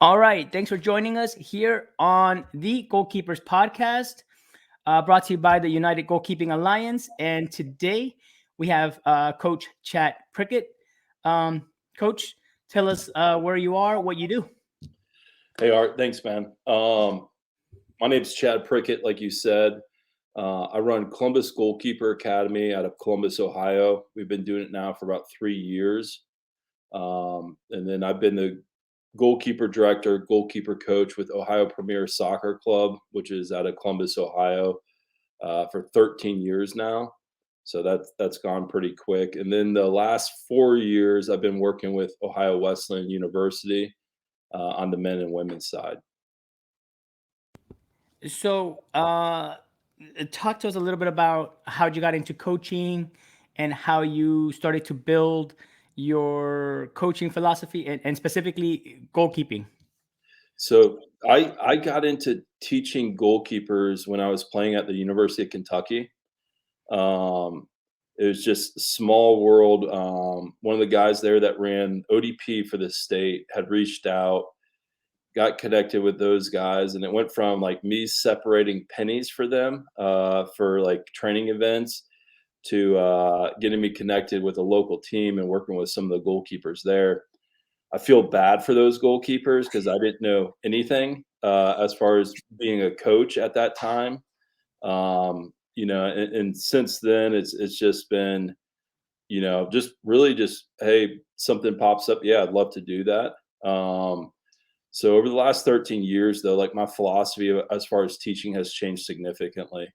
All right. Thanks for joining us here on the Goalkeepers podcast, brought to you by the United Goalkeeping Alliance. And today we have Coach Chad Prickett. Coach, tell us where you are, what you do. Hey, Art. Thanks, man. My name's Chadd Prickett, like you said. I run Columbus Goalkeeper Academy out of Columbus, Ohio. We've been doing it now for about 3 years. And then I've been the goalkeeper director, goalkeeper coach with Ohio Premier Soccer Club, which is out of Columbus, Ohio, for 13 years now. So that's gone pretty quick. And then the last 4 years, I've been working with Ohio Wesleyan University on the men and women's side. So, talk to us a little bit about how you got into coaching and how you started to build your coaching philosophy and specifically goalkeeping. So I got into teaching goalkeepers when I was playing at the University of Kentucky. Um, it was just a small world. One of the guys there that ran ODP for the state had reached out, got connected with those guys, and it went from like me separating pennies for them for like training events to getting me connected with a local team and working with some of the goalkeepers there. I feel bad for those goalkeepers because I didn't know anything as far as being a coach at that time. And since then, it's just been, just really just hey, something pops up. Yeah, I'd love to do that. So over the last 13 years, though, like my philosophy as far as teaching has changed significantly.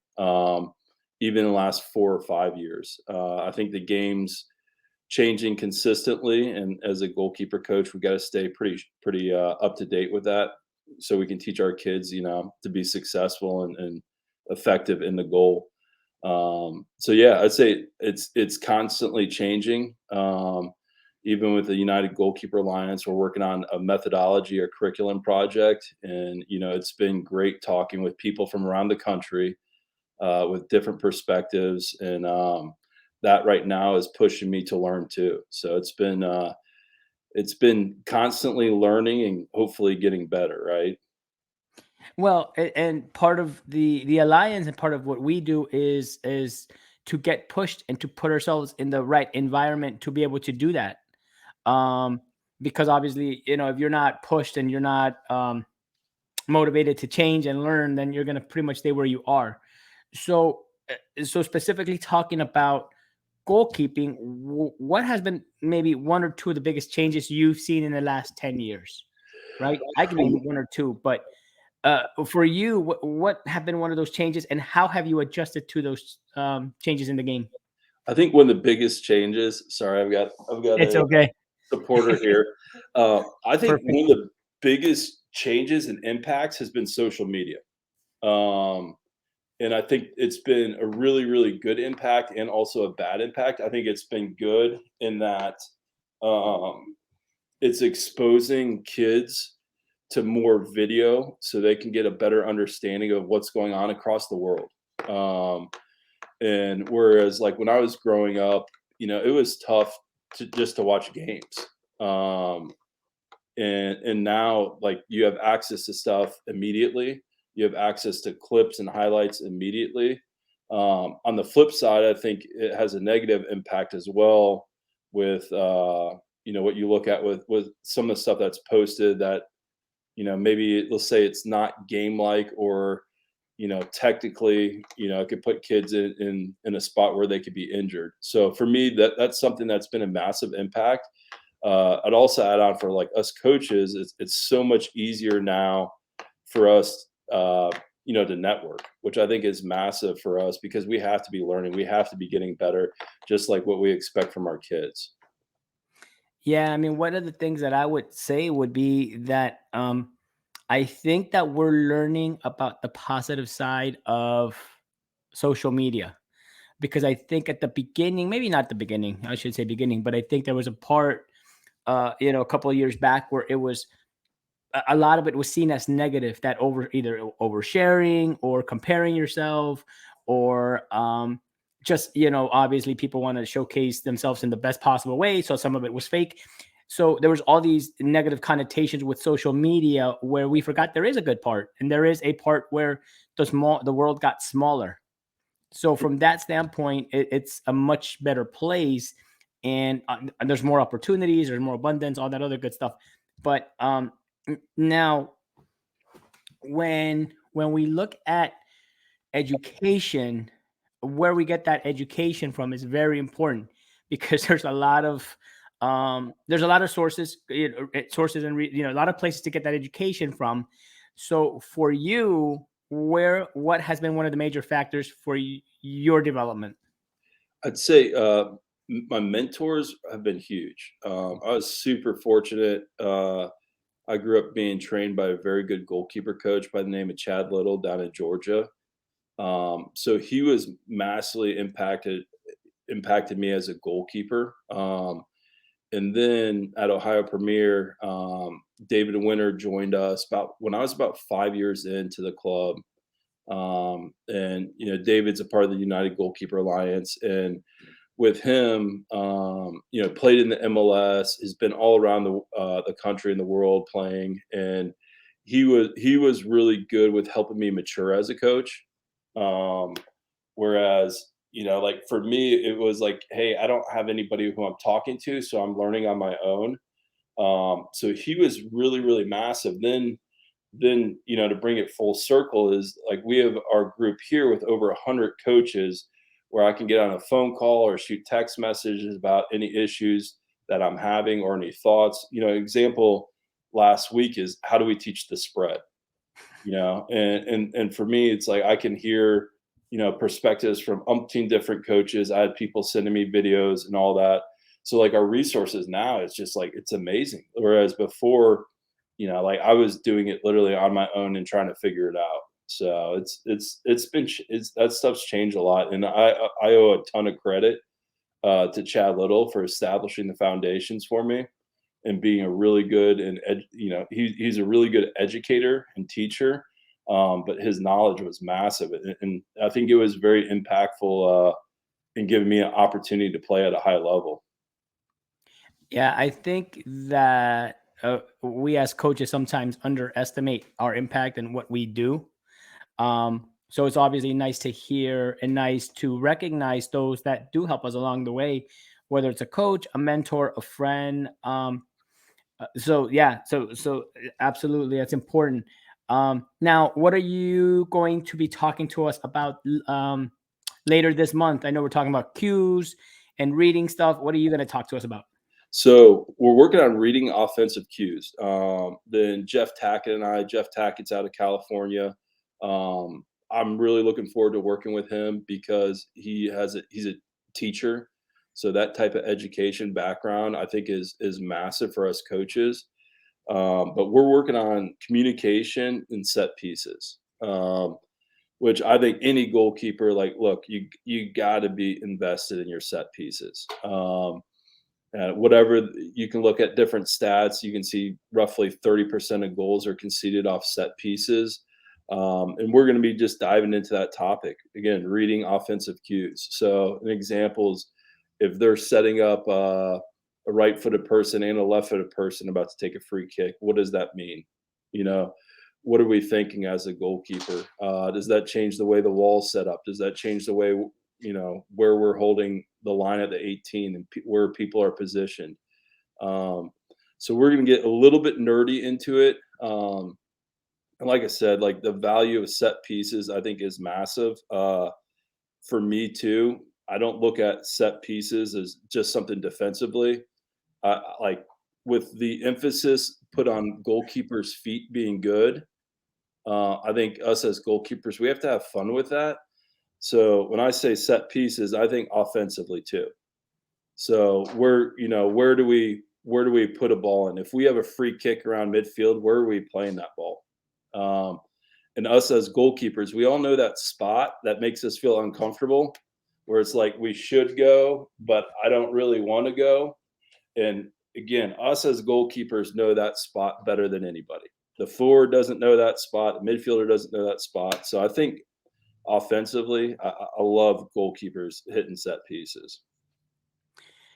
Even in the last 4 or 5 years, I think the game's changing consistently, and as a goalkeeper coach, we got to stay pretty up to date with that, so we can teach our kids, to be successful and effective in the goal. So yeah, I'd say it's constantly changing. Even with the United Goalkeeper Alliance, we're working on a methodology or curriculum project, and it's been great talking with people from around the country with different perspectives, and that right now is pushing me to learn too. So it's been constantly learning and hopefully getting better, right? Well, and part of the alliance and part of what we do is to get pushed and to put ourselves in the right environment to be able to do that. Um, because obviously, if you're not pushed and you're not motivated to change and learn, then you're gonna pretty much stay where you are. So specifically talking about goalkeeping, what has been maybe one or two of the biggest changes you've seen in the last 10 years? Right, I can name one or two, but for you, what have been one of those changes, and how have you adjusted to those changes in the game? I think one of the biggest changes. Sorry, I've got It's a okay. supporter here. I think Perfect. one of the biggest changes and impacts has been social media. Um, and I think it's been a really, really good impact and also a bad impact. I think it's been good in that um, it's exposing kids to more video so they can get a better understanding of what's going on across the world. Um, and whereas, like when I was growing up, it was tough to watch games. Um, and now, like, you have access to stuff immediately. You have access to clips and highlights immediately. On the flip side, I think it has a negative impact as well with what you look at with some of the stuff that's posted that maybe let's say it's not game like, or technically, it could put kids in a spot where they could be injured. So for me, that's something that's been a massive impact. I'd also add on for like us coaches, it's so much easier now for us, to network, which I think is massive for us because we have to be learning, we have to be getting better, just like what we expect from our kids. Yeah, I mean, one of the things that I would say would be that I think that we're learning about the positive side of social media, because I think at the beginning, maybe not the beginning, I should say beginning, but I think there was a part, a couple of years back where it was a lot of it was seen as negative, that either oversharing or comparing yourself, or just obviously people want to showcase themselves in the best possible way, so some of it was fake. So there was all these negative connotations with social media where we forgot there is a good part, and there is a part where the world got smaller. So from that standpoint, it's a much better place, and there's more opportunities, there's more abundance, all that other good stuff. But now, when we look at education, where we get that education from is very important, because there's a lot of sources, sources and a lot of places to get that education from. So for you, what has been one of the major factors for your development? I'd say my mentors have been huge. I was super fortunate. I grew up being trained by a very good goalkeeper coach by the name of Chad Little down in Georgia. So he was massively impacted me as a goalkeeper. And then at Ohio Premier, David Winter joined us about when I was about 5 years into the club. And David's a part of the United Goalkeeper Alliance, and with him, played in the MLS, has been all around the country and the world playing, and he was really good with helping me mature as a coach. Um, Whereas, like for me, it was like, hey, I don't have anybody who I'm talking to, so I'm learning on my own. So he was really, really massive. Then to bring it full circle is like we have our group here with over 100 coaches where I can get on a phone call or shoot text messages about any issues that I'm having or any thoughts. Example last week is how do we teach the spread? And for me it's like I can hear perspectives from umpteen different coaches. I had people sending me videos and all that. So like our resources now, it's just like it's amazing, whereas before, like I was doing it literally on my own and trying to figure it out. So it's that stuff's changed a lot, and I owe a ton of credit to Chad Little for establishing the foundations for me and being a really good he's a really good educator and teacher. But his knowledge was massive, and I think it was very impactful in giving me an opportunity to play at a high level. Yeah, I think that we as coaches sometimes underestimate our impact and what we do. So it's obviously nice to hear and nice to recognize those that do help us along the way, whether it's a coach, a mentor, a friend. So yeah, absolutely, that's important. Now, what are you going to be talking to us about later this month? I know we're talking about cues and reading stuff. What are you going to talk to us about? So we're working on reading offensive cues. Then Jeff Tackett's out of California. I'm really looking forward to working with him because he's a teacher. So that type of education background, I think, is massive for us coaches. But we're working on communication and set pieces, which I think any goalkeeper, like, look, you got to be invested in your set pieces. Whatever you can look at different stats, you can see roughly 30% of goals are conceded off set pieces. And we're going to be just diving into that topic again, reading offensive cues. So, an example is if they're setting up a right-footed person and a left-footed person about to take a free kick, what does that mean? You know, what are we thinking as a goalkeeper? Does that change the way the wall's set up? Does that change the way where we're holding the line at the 18 and where people are positioned? Um, so we're going to get a little bit nerdy into it. And like I said, like the value of set pieces, I think is massive. For me too, I don't look at set pieces as just something defensively. Like with the emphasis put on goalkeepers' feet being good, I think us as goalkeepers, we have to have fun with that. So when I say set pieces, I think offensively too. So where do we put a ball in? If we have a free kick around midfield, where are we playing that ball? Um, and us as goalkeepers, we all know that spot that makes us feel uncomfortable, where it's like we should go, but I don't really want to go. And again, us as goalkeepers know that spot better than anybody. The forward doesn't know that spot. The midfielder doesn't know that spot. So I think offensively, I love goalkeepers hitting set pieces.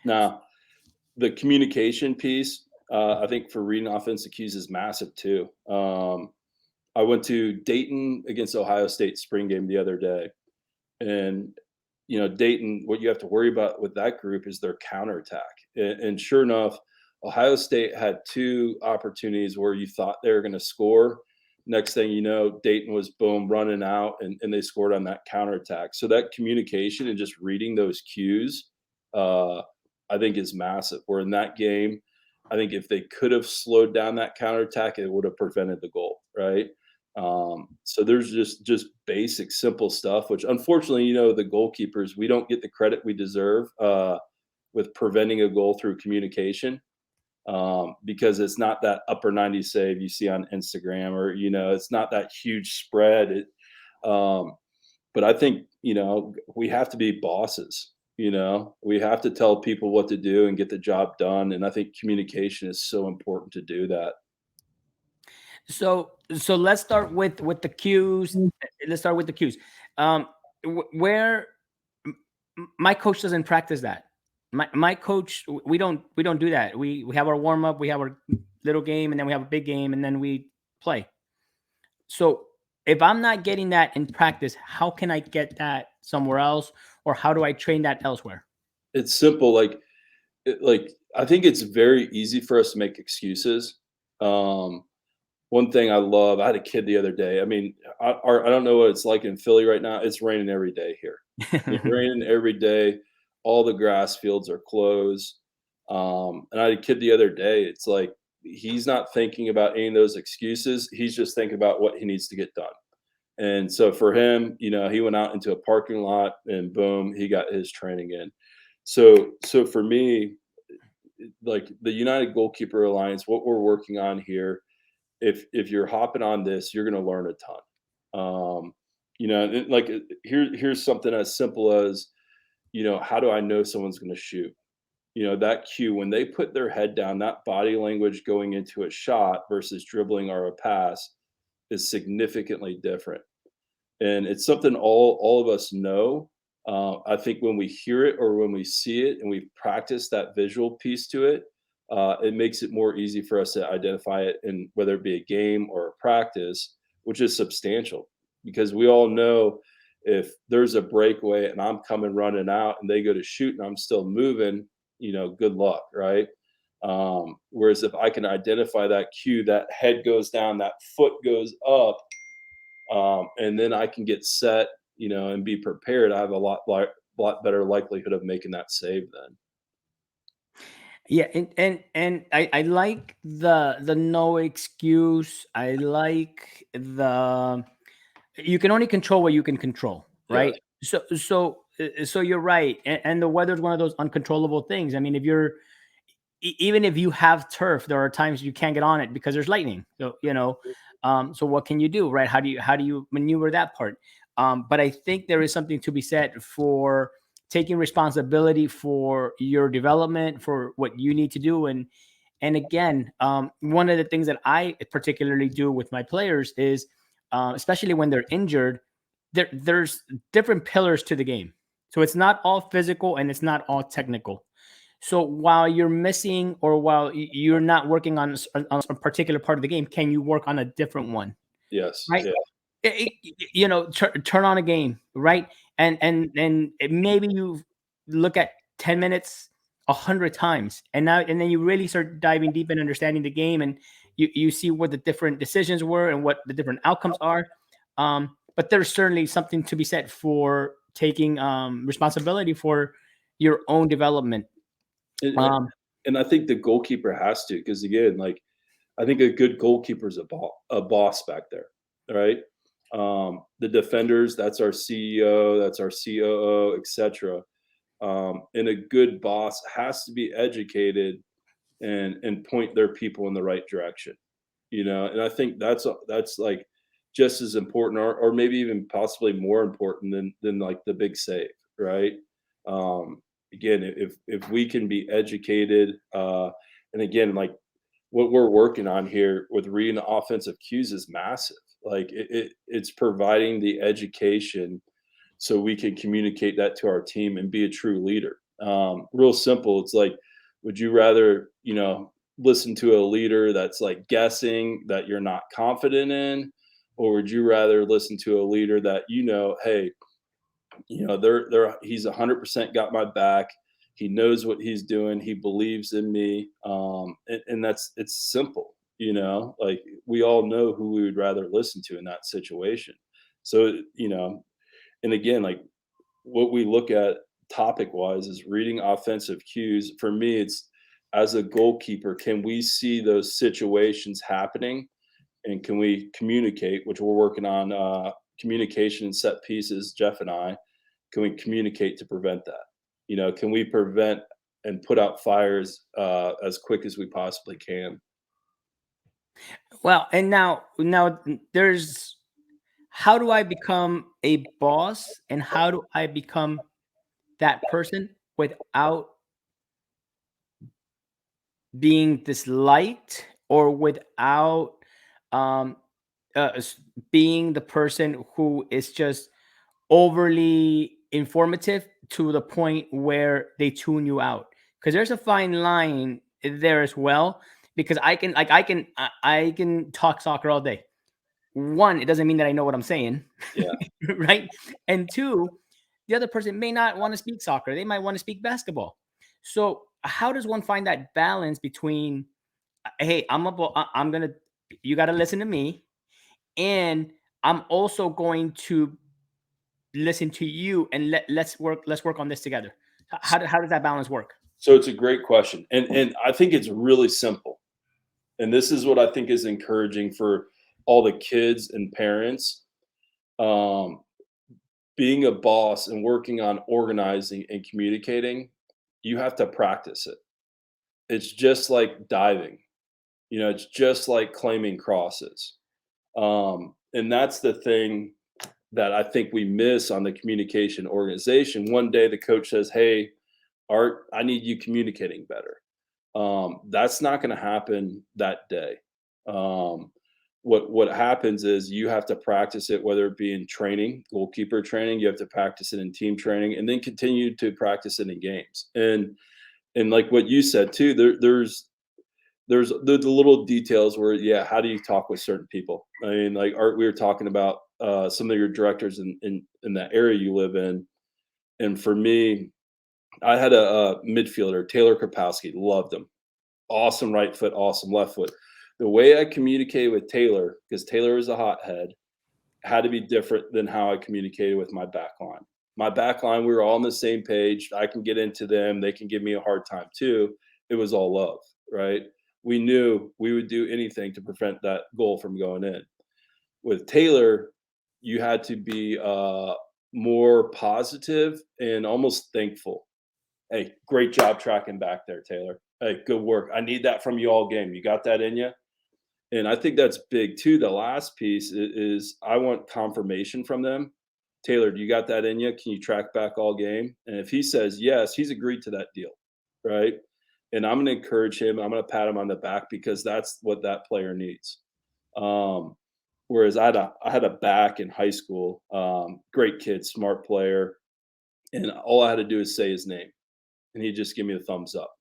Now, the communication piece, I think for reading offensive cues is massive too. I went to Dayton against Ohio State spring game the other day, and Dayton, what you have to worry about with that group is their counterattack. And sure enough, Ohio State had two opportunities where you thought they were going to score. Next thing you know, Dayton was boom running out, and they scored on that counterattack. So that communication and just reading those cues, uh, I think is massive. Where in that game, I think if they could have slowed down that counterattack, it would have prevented the goal, right? So there's just basic, simple stuff, which unfortunately, the goalkeepers, we don't get the credit we deserve with preventing a goal through communication, because it's not that upper 90 save you see on Instagram, or it's not that huge spread. But I think we have to be bosses. We have to tell people what to do and get the job done, and I think communication is so important to do that. So let's start with the cues. Let's start with the cues. Where my coach doesn't practice that. My coach, we don't do that. We have our warm up, we have our little game, and then we have a big game, and then we play. So if I'm not getting that in practice, how can I get that somewhere else, or how do I train that elsewhere? It's simple, like I think it's very easy for us to make excuses. Um, One thing I love, I had a kid the other day. I mean, I don't know what it's like in Philly right now. It's raining every day here. It's raining every day. All the grass fields are closed. And I had a kid the other day. It's like he's not thinking about any of those excuses. He's just thinking about what he needs to get done. And so for him, he went out into a parking lot and boom, he got his training in. So for me, like the United Goalkeeper Alliance, what we're working on here, if you're hopping on this, you're going to learn a ton. Like here's something as simple as, how do I know someone's going to shoot? That cue when they put their head down, that body language going into a shot versus dribbling or a pass is significantly different, and it's something all of us know. I think when we hear it or when we see it and we practice that visual piece to it, it makes it more easy for us to identify it, in whether it be a game or a practice, which is substantial, because we all know if there's a breakaway and I'm coming running out and they go to shoot and I'm still moving, good luck, right? Whereas if I can identify that cue, that head goes down, that foot goes up, and then I can get set, and be prepared. I have a lot better likelihood of making that save then. Yeah, and I like the no excuse. I like the you can only control what you can control, Yes, right? So you're right, and the weather's one of those uncontrollable things. I mean, if you're even if you have turf, there are times you can't get on it because there's lightning. So what can you do, right? How do you maneuver that part? But I think there is something to be said for taking responsibility for your development, for what you need to do, and again, one of the things that I particularly do with my players is, especially when they're injured, there's different pillars to the game. So it's not all physical and it's not all technical. So while you're missing, or while you're not working on a particular part of the game, can you work on a different one, yes, right? yeah, Turn on a game, right? Maybe you look at 10 minutes 100 times, and then you really start diving deep and understanding the game, and you see what the different decisions were and what the different outcomes are. But there's certainly something to be said for taking responsibility for your own development. and, um and I think the goalkeeper has to, because again, like I think a good goalkeeper is a boss back there, right? The defenders, that's our CEO, that's our COO, etc. And a good boss has to be educated and point their people in the right direction. And I think that's like just as important, or maybe even possibly more important than like the big save, right? Again, if we can be educated, and again, like what we're working on here with reading offensive cues is massive. Like it's providing the education so we can communicate that to our team and be a true leader. Real simple. It's like Would you rather, listen to a leader that's like guessing that you're not confident in? Or would you rather listen to a leader that, hey, he's 100% got my back. He knows what he's doing. He believes in me. And it's simple, like we all know who we would rather listen to in that situation. So, and again, like what we look at topic wise is reading offensive cues. For me, it's as a goalkeeper, can we see those situations happening and can we communicate, which we're working on communication and set pieces, Jeff and I, can we communicate to prevent that? Can we prevent and put out fires as quick as we possibly can? Well, and now there's, how do I become a boss and how do I become that person without being disliked or without um being the person who is just overly informative to the point where they tune you out, because there's a fine line there as well. Because I can talk soccer all day. One, it doesn't mean that I know what I'm saying. Yeah. Right? And two, the other person may not want to speak soccer, they might want to speak basketball. So how does one find that balance between, hey, I'm gonna, you got to listen to me, and I'm also going to listen to you, and let's work on this together. How does that balance work? So it's a great question. And I think it's really simple. And this is what I think is encouraging for all the kids and parents. Um, Being a boss and working on organizing and communicating, you have to practice it. It's just like diving, it's just like claiming crosses. And that's the thing that I think we miss on the communication organization. One day the coach says, "Hey, Art, I need you communicating better." That's not going to happen that day. Um, what happens is you have to practice it, whether it be in training, goalkeeper training, you have to practice it in team training, and then continue to practice it in games. And like what you said too, there's the little details where, yeah, how do you talk with certain people? I mean, like Art, we were talking about some of your directors in that area you live in, and for me, I had a midfielder, Taylor Krapowski, loved him. Awesome right foot, awesome left foot. The way I communicated with Taylor, because Taylor was a hothead, had to be different than how I communicated with my back line. My back line, we were all on the same page. I can get into them. They can give me a hard time too. It was all love, right? We knew we would do anything to prevent that goal from going in. With Taylor, you had to be more positive and almost thankful. Hey, great job tracking back there, Taylor. Hey, good work. I need that from you all game. You got that in you? And I think that's big too. The last piece is I want confirmation from them. Taylor, do you got that in you? Can you track back all game? And if he says yes, he's agreed to that deal, right? And I'm going to encourage him. I'm going to pat him on the back because that's what that player needs. Um, Whereas I had a back in high school, great kid, smart player, and all I had to do is say his name, and he'd just give me a thumbs up.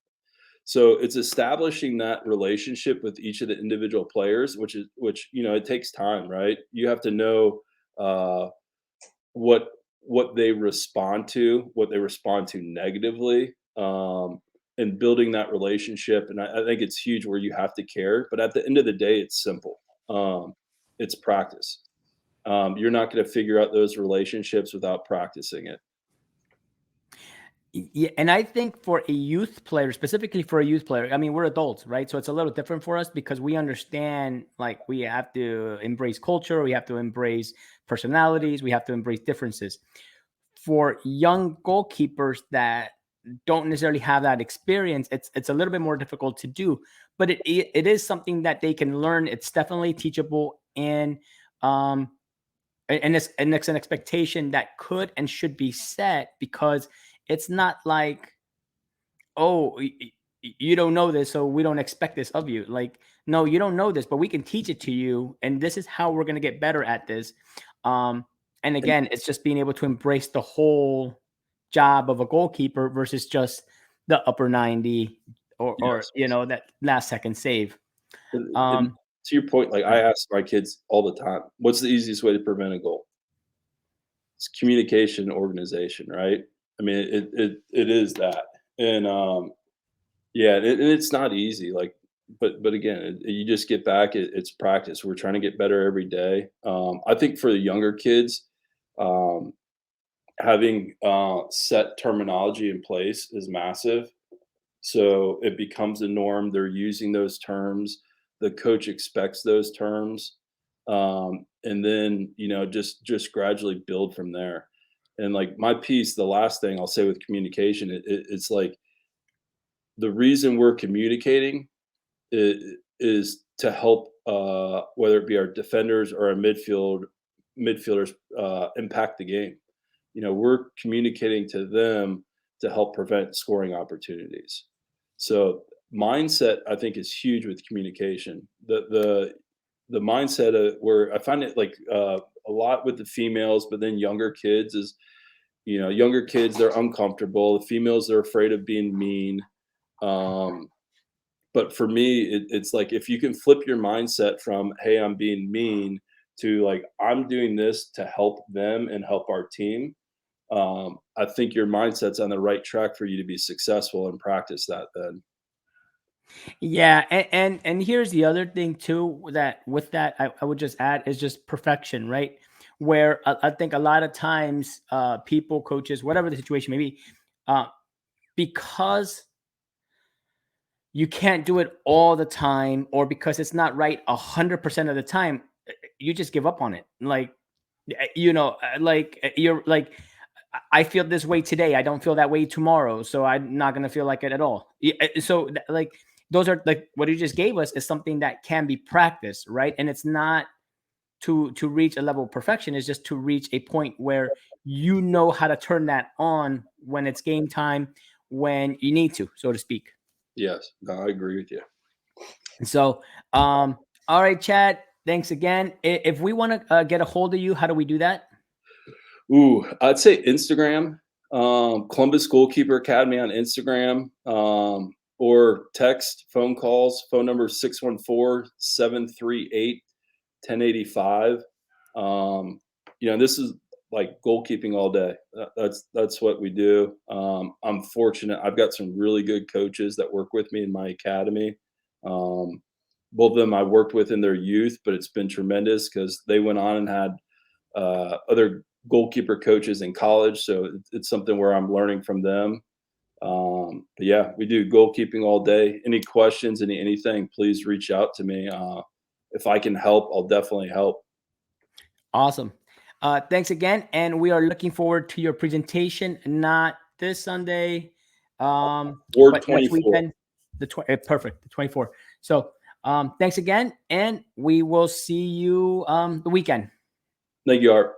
So it's establishing that relationship with each of the individual players, which it takes time, right? You have to know uh, what what they respond to negatively, and building that relationship. And I think it's huge where you have to care. But at the end of the day, it's simple. It's practice. You're not going to figure out those relationships without practicing it. Yeah, and I think for a youth player, specifically for a youth player, I mean, we're adults, right? So it's a little different for us because we understand, like, we have to embrace culture, we have to embrace personalities, we have to embrace differences. For young goalkeepers that don't necessarily have that experience, it's a little bit more difficult to do, but it is something that they can learn. It's definitely teachable, um and it's an expectation that could and should be set, because it's not like, oh, you don't know this, so we don't expect this of you. Like, no, you don't know this, but we can teach it to you, and this is how we're going to get better at this. um and And again, it's just being able to embrace the whole job of a goalkeeper versus just the upper 90, or Yes. that last second save. And to your point, like, I ask my kids all the time, "What's the easiest way to prevent a goal?" It's communication and organization, right? I mean, it is that. And, yeah, and it's not easy, like, but again, you just get back, it's practice. We're trying to get better every day. I think for the younger kids, um, having, set terminology in place is massive. So it becomes a norm. They're using those terms. The coach expects those terms, and then just gradually build from there. And like my piece, the last thing I'll say with communication, it's like the reason we're communicating is to help, whether it be our defenders or our midfielders, impact the game. We're communicating to them to help prevent scoring opportunities. So mindset, I think, is huge with communication. The mindset of where I find it like, a lot with the females, but then younger kids is, younger kids, they're uncomfortable. The females, they're afraid of being mean. Um, but for me, it's like if you can flip your mindset from, "Hey, I'm being mean," to like, "I'm doing this to help them and help our team," I think your mindset's on the right track for you to be successful and practice that then. Yeah, and here's the other thing too, that with that I would just add is just perfection, right? Where I think a lot of times, people, coaches, whatever the situation may be, uh, because you can't do it all the time, or because it's not right 100% of the time, you just give up on it. Like, you're like, I feel this way today. I don't feel that way tomorrow. So I'm not going to feel like it at all. So like, those are like what you just gave us is something that can be practiced, right? And it's not to reach a level of perfection. It's just to reach a point where you know how to turn that on when it's game time, when you need to, so to speak. Yes, no, I agree with you. So, all right, Chad, thanks again. If we want to get a hold of you, how do we do that? Ooh, I'd say Instagram, Columbus Goalkeeper Academy on Instagram, or text, phone calls. Phone number 614-738-1085. This is like goalkeeping all day. That's what we do. I'm fortunate. I've got some really good coaches that work with me in my academy. Um, Both of them I worked with in their youth, but it's been tremendous because they went on and had, other goalkeeper coaches in college. So it's something where I'm learning from them. But yeah, we do goalkeeping all day. Any questions, anything, please reach out to me. If I can help, I'll definitely help. Awesome. Thanks again, and we are looking forward to your presentation. Not this Sunday, Ward but next 24. weekend. Perfect, the 24th. So, thanks again, and we will see you the weekend. Thank you, Art.